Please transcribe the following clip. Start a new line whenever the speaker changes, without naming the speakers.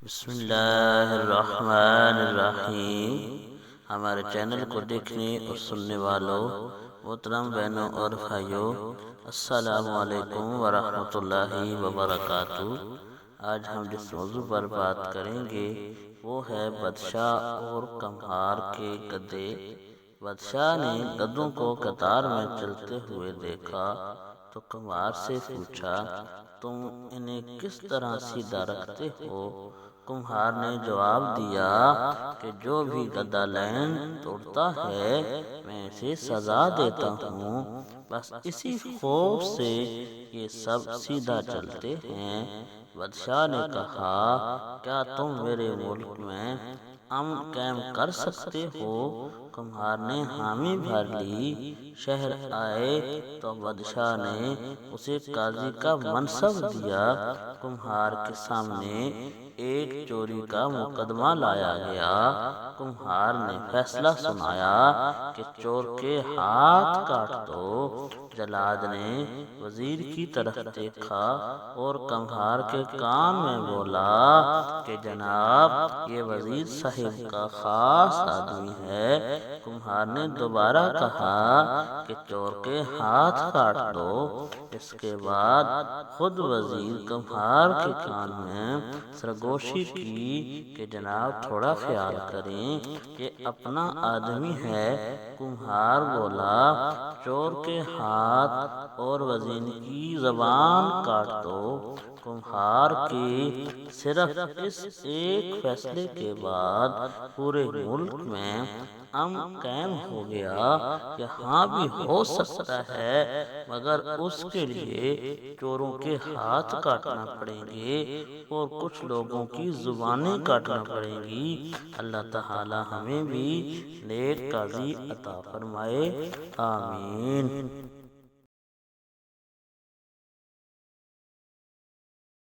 بسم اللہ الرحمن الرحیم۔ ہمارے چینل کو دیکھنے اور سننے والوں محترم بہنوں اور بھائیوں، السلام علیکم ورحمۃ اللہ وبرکاتہ۔ آج ہم جس موضوع پر بات کریں گے وہ ہے بادشاہ اور کمہار کے گدھے۔ بادشاہ نے گدھوں کو قطار میں چلتے ہوئے دیکھا تو کمہار سے پوچھا، تم انہیں کس طرح سیدھا رکھتے ہو؟ کمہار نے جواب دیا کہ جو بھی گدھا لائن توڑتا ہے میں اسے سزا دیتا ہوں، بس اسی خوف سے یہ سب سیدھا چلتے ہیں۔ بادشاہ نے کہا، کیا تم میرے ملک میں امن قائم کر سکتے ہو؟ کمہار نے حامی بھر لی۔ شہر آئے تو بادشاہ نے اسے قاضی کا منصب دیا۔ کمہار کے سامنے ایک چوری کا مقدمہ لایا گیا۔ کمہار نے فیصلہ سنایا کہ چور کے ہاتھ کاٹ دو۔ جلاد نے وزیر کی طرف دیکھا اور کمہار کے کان میں بولا کہ جناب، یہ وزیر صاحب کا خاص آدمی ہے۔ کمہار نے دوبارہ کہا کہ چور کے ہاتھ کاٹ دو۔ اس کے بعد خود وزیر کمہار کے کان میں سرگوشی کی کہ جناب تھوڑا خیال کریں، یہ اپنا آدمی ہے۔ کمہار بولا، چور کے ہاتھ اور وزیر کی زبان کاٹ دو۔ کمہار کے صرف اس ایک فیصلے کے بعد پورے ملک میں امن قائم ہو گیا۔ یہاں بھی ہو سکتا ہے مگر اس کے لیے چوروں کے ہاتھ کاٹنا پڑیں گے اور کچھ لوگوں کی زبانیں کاٹنا پڑیں گی۔ اللہ تعالی ہمیں بھی نیک قاضی عطا فرمائے، آمین۔